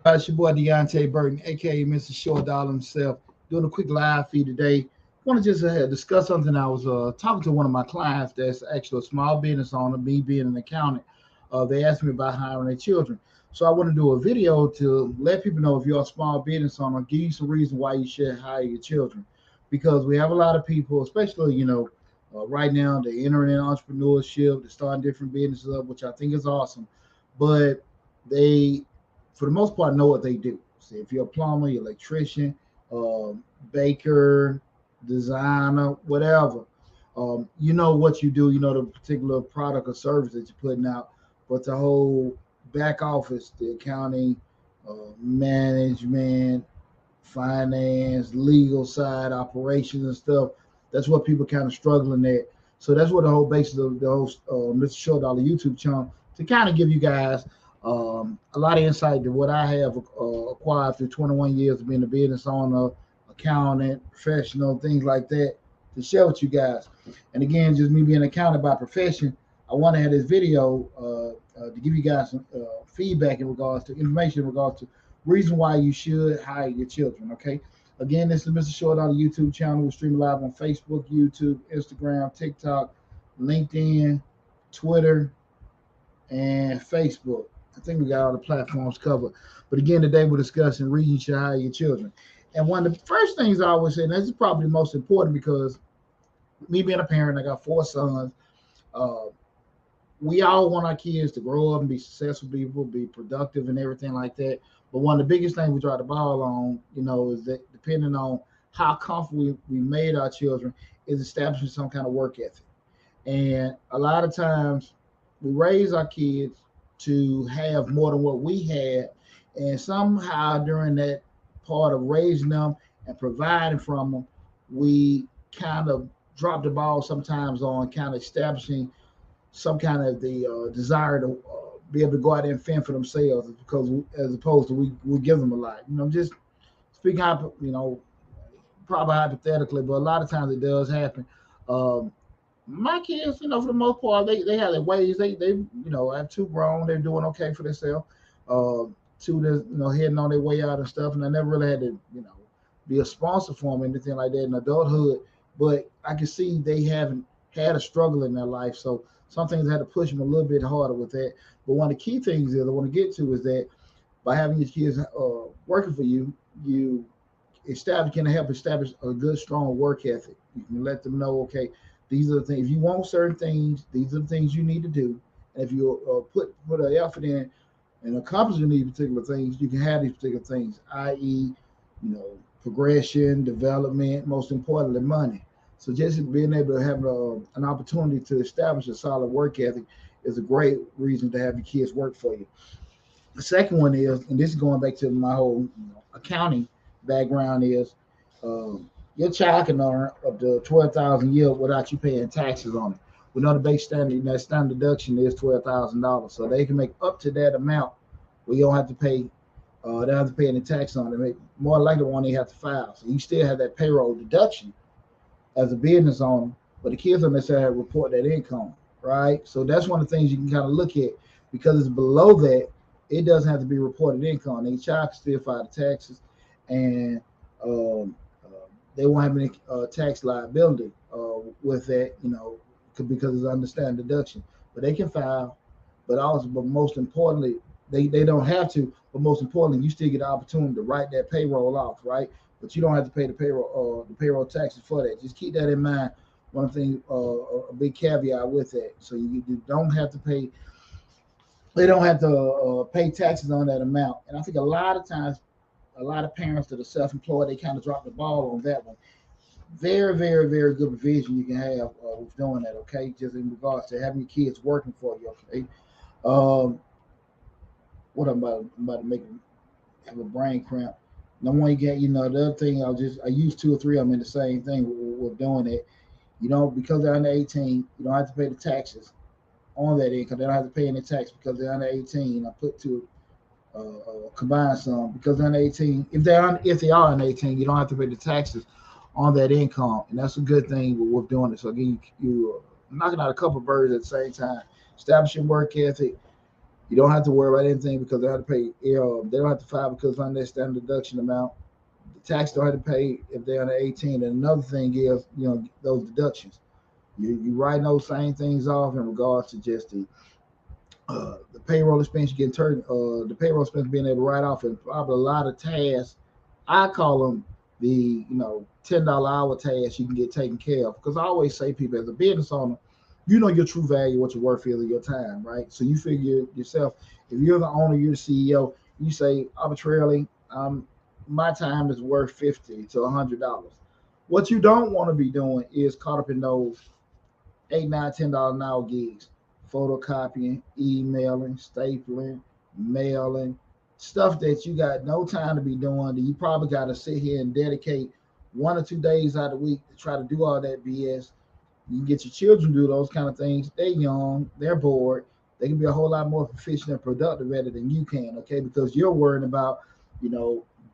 It's your boy Deonte Burden, aka Mr. Short Dollar himself, doing a quick live feed today. Want to just discuss something. I was talking to one of my clients that's actually a small business owner, me being an accountant. They asked me about hiring their children. So I want to do a video to let people know if you're a small business owner, give you some reason why you should hire your children. Because we have a lot of people, especially, right now, they're entering in entrepreneurship, they're starting different businesses up, which I think is awesome. But they for the most part, know what they do. So if you're a plumber, you're electrician, baker, designer, whatever, you know what you do. You know the particular product or service that you're putting out. But the whole back office, the accounting, management, finance, legal side, operations and stuff, that's what people kind of struggling at. So that's what the whole basis of the whole Mr. Short Dollar YouTube channel to kind of give you guys a lot of insight to what I have acquired through 21 years of being a business owner, accountant, professional, things like that, to share with you guys. And again, just me being an accountant by profession, I want to have this video to give you guys some feedback in regards to information in regards to reason why you should hire your children. Okay. Again, this is Mr. Short on the YouTube channel. We're streaming live on Facebook, YouTube, Instagram, TikTok, LinkedIn, Twitter, and Facebook. I think we got all the platforms covered. But again, today we're discussing reasons you should hire your children. And one of the first things I always say, and this is probably the most important because me being a parent, I got four sons. Uh, we all want our kids to grow up and be successful people, be productive and everything like that. But one of the biggest things we drop the ball on, is that depending on how comfortable we made our children, is establishing some kind of work ethic. And a lot of times we raise our kids to have more than what we had. And somehow during that part of raising them and providing from them, we kind of drop the ball sometimes on kind of establishing some kind of the desire to be able to go out there and fend for themselves because as opposed to we give them a lot. Just speaking, probably hypothetically, but a lot of times it does happen. Um, my kids, for the most part, they have their ways. They I have two grown. They're doing okay for themselves. Uh, Two that's heading on their way out and stuff. And I never really had to be a sponsor for them or anything like that in adulthood. But I can see they haven't had a struggle in their life, so some things I had to push them a little bit harder with that. But one of the key things is I want to get to is that by having your kids working for you, you can help establish a good, strong work ethic. You can let them know, okay, these are the things. If you want certain things, these are the things you need to do. And if you put an effort in and accomplishing these particular things, you can have these particular things, i.e., progression, development, most importantly, money. So just being able to have an opportunity to establish a solid work ethic is a great reason to have your kids work for you. The second one is, and this is going back to my whole accounting background, is your child can earn up to 12,000 a year without you paying taxes on it. We know the base standard, that standard deduction is $12,000, so they can make up to that amount where you don't have to pay. They don't have to pay any tax on it. More likely, one they have to file, so you still have that payroll deduction as a business owner, but the kids don't necessarily have to report that income, right? So that's one of the things you can kind of look at because it's below that. It doesn't have to be reported income. The child can still file the taxes, and um, they won't have any tax liability with that, because it's understand deduction. But they can file, but most importantly, they don't have to. But most importantly, you still get the opportunity to write that payroll off, right? But you don't have to pay the payroll taxes for that. Just keep that in mind. One thing, a big caveat with that. So you don't have to pay. They don't have to pay taxes on that amount. And I think a lot of times, a lot of parents that are self-employed, they kind of drop the ball on that one. Very, very, very good provision you can have with doing that. Okay, just in regards to having your kids working for you. Okay, um, what I'm about to make have a brain cramp. No one you get, the other thing I use two or three of them in the same thing with doing it. Because they're under 18, you don't have to pay the taxes on that income. They don't have to pay any tax because they're under 18. I put to combine some because they're under 18. If they are under 18, you don't have to pay the taxes on that income, and that's a good thing with doing it. So again, you knocking out a couple of birds at the same time, establishing work ethic, You don't have to worry about anything because they have to pay. They don't have to file because of their standard deduction amount. The tax don't have to pay if they're under 18. And another thing is, those deductions. You write those same things off in regards to just the payroll expense you get turned, the payroll expense being able to write off, and probably a lot of tasks. I call them the $10 hour tasks you can get taken care of. Because I always say, people, as a business owner, you know your true value, what your worth is of your time, right? So you figure yourself, if you're the owner, you're the CEO, you say arbitrarily, my time is worth $50 to $100. What you don't want to be doing is caught up in those $8, $9, $10 an hour gigs, photocopying, emailing, stapling, mailing, stuff that you got no time to be doing. That you probably got to sit here and dedicate 1 or 2 days out of the week to try to do all that BS. You can get your children to do those kind of things. They're young, they're bored. They can be a whole lot more efficient and productive at it than you can, okay? Because you're worrying about,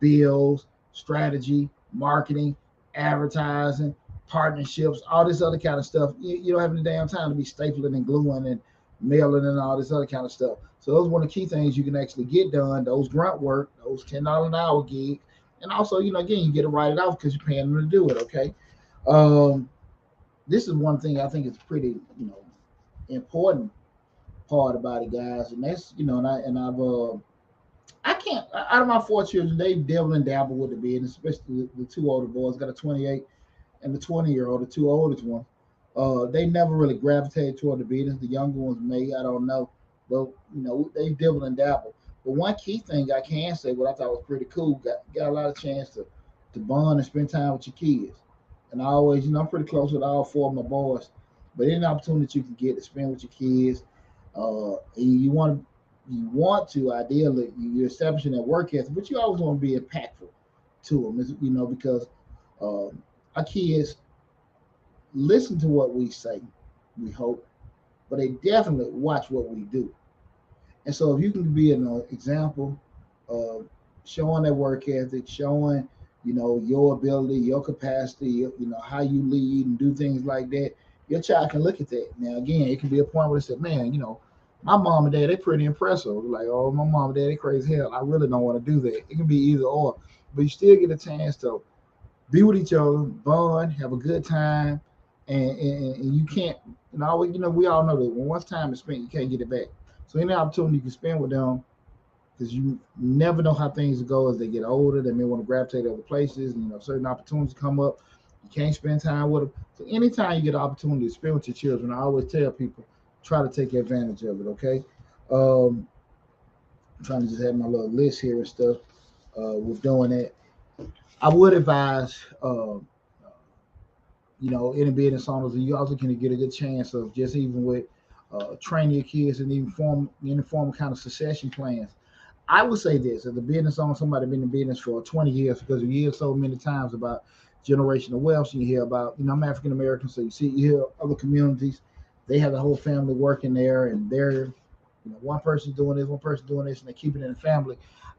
bills, strategy, marketing, advertising, partnerships, all this other kind of stuff. You don't have any damn time to be stapling and gluing and mailing and all this other kind of stuff. So those are one of the key things you can actually get done, those grunt work, those $10 an hour gigs. And also, again, you get to write it off because you're paying them to do it, okay? This is one thing I think is pretty, important part about it, guys. And that's, I can't, out of my 4 children, they've dabbled and dabbled with the business, especially the two older boys, got a 28 and the 20-year-old, the two oldest ones. They never really gravitated toward the business. The younger ones may, I don't know. But, they've dabbled and dabbled. But one key thing I can say, what I thought was pretty cool, got a lot of chance to bond and spend time with your kids. And I always, I'm pretty close with all 4 of my boys. But any opportunity you can get to spend with your kids, you want to ideally, you're establishing that work ethic, but you always want to be impactful to them, because our kids listen to what we say, we hope, but they definitely watch what we do. And so if you can be an example of showing that work ethic, showing, your ability, your capacity, how you lead and do things like that, your child can look at that. Now, again, it can be a point where they say, man, my mom and dad, they're pretty impressive. Like, oh, my mom and dad, they crazy hell. I really don't want to do that. It can be either or. But you still get a chance to be with each other, bond, have a good time, and you can't, we all know that when once time is spent, you can't get it back. So any opportunity you can spend with them, because you never know how things go as they get older. They may want to gravitate to other places, and certain opportunities come up. You can't spend time with them. So anytime you get an opportunity to spend with your children, I always tell people, try to take advantage of it, okay? I'm trying to just have my little list here and stuff with doing that. I would advise, any business owners, and you also can get a good chance of just even with training your kids and even form kind of succession plans. I would say this, as a business owner, somebody been in business for 20 years, because you hear so many times about generational wealth. You hear about, I'm African American, so you hear other communities, they have the whole family working there, and they're, one person doing this, and they keep it in the family.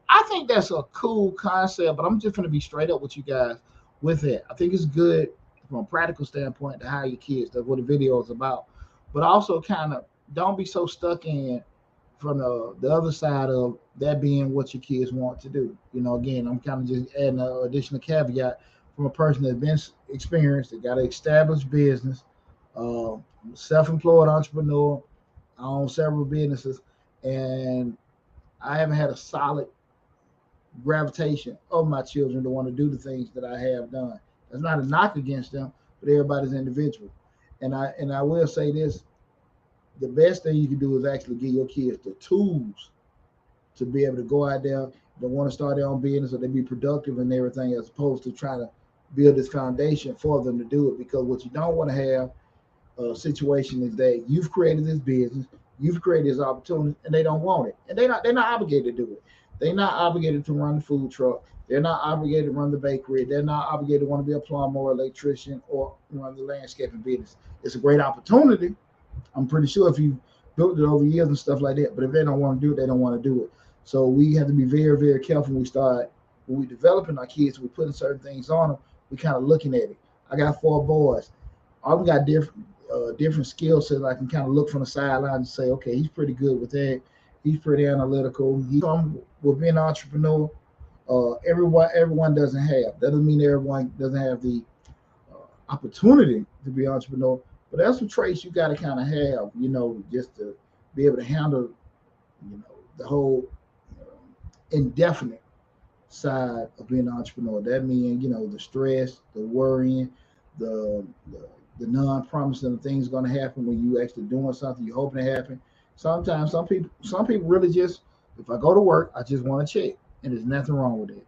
I think that's a cool concept, but I'm just going to be straight up with you guys with it. I think it's good from a practical standpoint to hire your kids. That's what the video is about. But also kind of don't be so stuck in from the other side of that being what your kids want to do. Again, I'm kind of just adding an additional caveat from a person that's been experienced, that got an established business, self-employed entrepreneur. I own several businesses, and I haven't had a solid gravitation of my children to want to do the things that I have done. That's not a knock against them, but everybody's individual. And I will say this, the best thing you can do is actually give your kids the tools to be able to go out there, they want to start their own business, or they be productive and everything, as opposed to trying to build this foundation for them to do it. Because what you don't want to have a situation is that you've created this business, you've created this opportunity, and they don't want it, and they're not obligated to do it. They're not obligated to run the food truck. They're not obligated to run the bakery. They're not obligated to want to be a plumber or electrician or run the landscaping business. It's a great opportunity. I'm pretty sure if you built it over years and stuff like that, but if they don't want to do it, they don't want to do it. So we have to be very, very careful when we developing our kids, we're putting certain things on them, we kind of looking at it. I got 4 boys. All we got different skill sets. I can kind of look from the sideline and say, okay, he's pretty good with that. He's pretty analytical. He's with being an entrepreneur. Everyone doesn't have. That doesn't mean everyone doesn't have the opportunity to be an entrepreneur, but that's some traits you got to kind of have, just to be able to handle, the whole indefinite side of being an entrepreneur. That means, the stress, the worrying, the the, the non-promising of things going to happen when you actually doing something you're hoping to happen. Sometimes some people really just, if I go to work, I just want to check, and there's nothing wrong with it.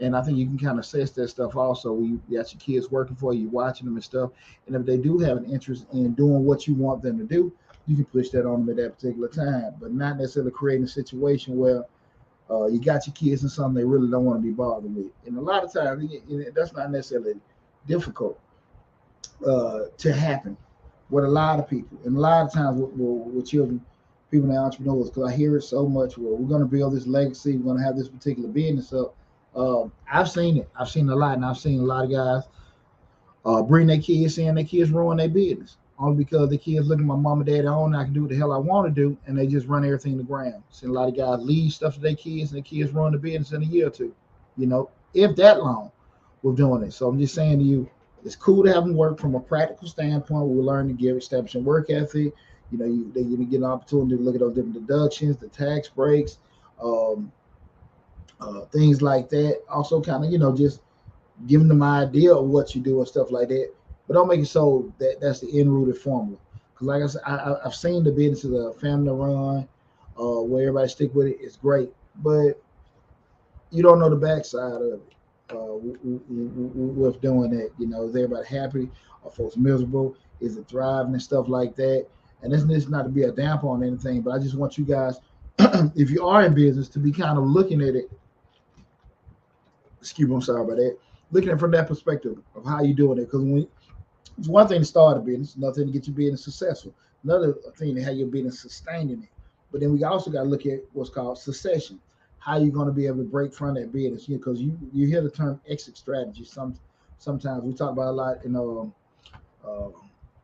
And I think you can kind of assess that stuff also. You got your kids working for you, watching them and stuff. And if they do have an interest in doing what you want them to do, you can push that on them at that particular time, but not necessarily creating a situation where you got your kids in something they really don't want to be bothered with. And a lot of times, that's not necessarily difficult to happen with a lot of people. And a lot of times with children, people that are entrepreneurs, because I hear it so much. Well, we're going to build this legacy. We're going to have this particular business up. I've seen it. I've seen a lot, and I've seen a lot of guys bring their kids in, their kids ruin their business. Only because the kids look at my mom and dad on, I can do what the hell I want to do, and they just run everything to ground. Seen a lot of guys leave stuff to their kids, and their kids run the business in a year or two, if that long with doing it. So I'm just saying to you, it's cool to have them work from a practical standpoint. We learn to give establishing work ethic. They get an opportunity to look at those different deductions, the tax breaks, um, things like that. Also, kind of, just giving them an idea of what you do and stuff like that. But don't make it so that's the in-rooted formula. Because like I said, I've seen the businesses of family run, where everybody stick with it. It's great, but you don't know the backside of it. With doing that, is everybody happy? Are folks miserable? Is it thriving and stuff like that? And this not to be a damper on anything, but I just want you guys, if you are in business, to be kind of looking at it. Excuse me, I'm sorry about that. Looking at it from that perspective of how you doing it, because it's one thing to start a business, another thing to get your business successful, another thing to have your business sustaining it. But then we also got to look at what's called succession. How you going to be able to break from that business? Because you hear the term exit strategy. Sometimes we talk about a lot in uh,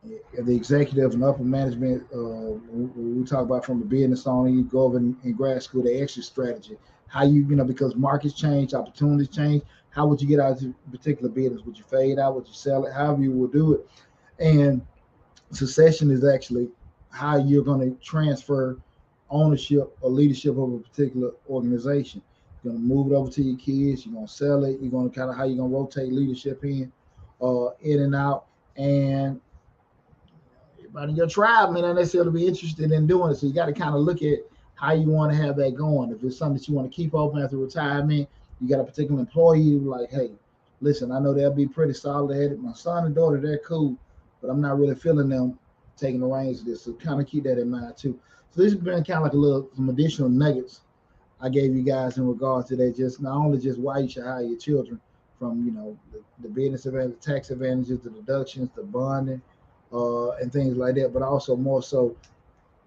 the executive and upper management. We talk about from the business owner, you go over in grad school, the exit strategy. How because markets change, opportunities change. How would you get out of a particular business? Would you fade out? Would you sell it? However you will do it. And succession is actually how you're going to transfer ownership or leadership of a particular organization. You're going to move it over to your kids. You're going to sell it. You're going to kind of how you're going to rotate leadership in and out. And everybody in your tribe may not necessarily be interested in doing it. So you got to kind of look at how you want to have that going. If it's something that you want to keep open after retirement, you got a particular employee like, hey, listen, I know they'll be pretty solid at it. My son and daughter, they're cool, but I'm not really feeling them taking the reins of this. So kind of keep that in mind too. So this has been kind of like some additional nuggets I gave you guys in regards to that. Just not only just why you should hire your children, from the business advantage, the tax advantages, the deductions, the bonding, and things like that, but also more so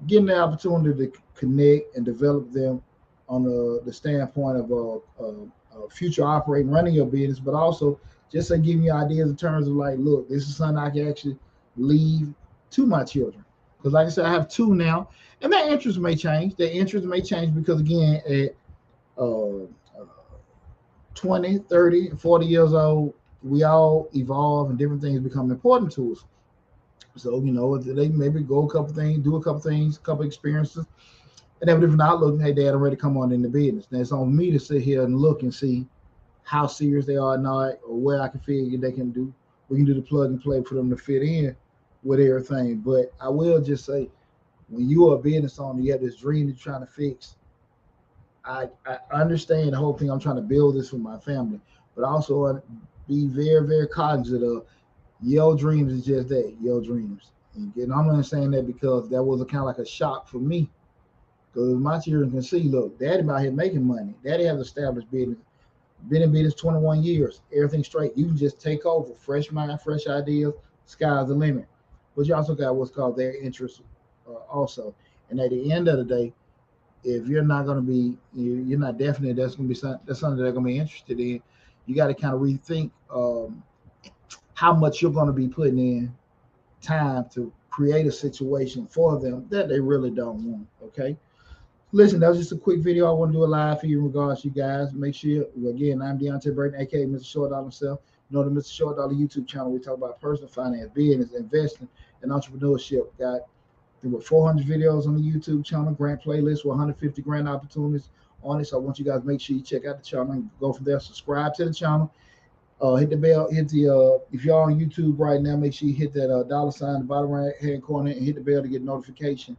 getting the opportunity to connect and develop them on the standpoint of future operating, running your business, but also just giving you ideas in terms of like, look, this is something I can actually leave to my children. Because like I said, I have two now, and their interests may change. Their interests may change because again, at uh, 20, 30, 40 years old, we all evolve and different things become important to us. So, they maybe go a couple things, do a couple things, a couple experiences, and have a different outlook. Hey, dad, I'm ready to come on in the business. Now it's on me to sit here and look and see how serious they are or not, or where I can figure they can do. We can do the plug and play for them to fit in with everything. But I will just say, when you are a business owner, you have this dream you're trying to fix. I understand the whole thing. I'm trying to build this for my family, but also want to be very, very cognizant of your dreams is just that, your dreams. And I'm only saying that because that was a kind of like a shock for me. Because my children can see, look, daddy out here making money. Daddy has established business, been in business 21 years, everything straight. You can just take over, fresh mind, fresh ideas, sky's the limit. But you also got what's called their interests also. And at the end of the day, if you're not going to be, you're not definite, that's going to be something, that's something they're going to be interested in. You got to kind of rethink how much you're going to be putting in time to create a situation for them that they really don't want. Okay. Listen, that was just a quick video. I want to do a live for you in regards to you guys. Make sure, again, I'm Deonte Burden, aka Mr. Short Dollar himself. You know the Mr. Short Dollar YouTube channel. We talk about personal finance, business, investing, and entrepreneurship. Got there were 400 videos on the YouTube channel, grant playlist with 150 grant opportunities on it. So I want you guys to make sure you check out the channel and go from there. Subscribe to the channel. Hit the bell. Hit the if y'all on YouTube right now, make sure you hit that dollar sign in the bottom right hand corner and hit the bell to get notification.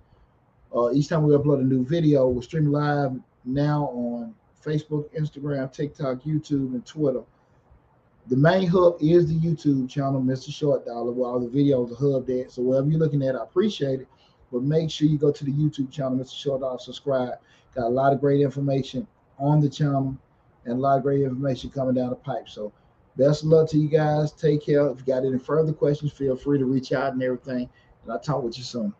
Each time we upload a new video, we're streaming live now on Facebook, Instagram, TikTok, YouTube, and Twitter. The main hub is the YouTube channel, Mr. Short Dollar, where all the videos are hubbed at. So whatever you're looking at, I appreciate it. But make sure you go to the YouTube channel, Mr. Short Dollar, subscribe. Got a lot of great information on the channel and a lot of great information coming down the pipe. So best of luck to you guys. Take care. If you got any further questions, feel free to reach out and everything. And I'll talk with you soon.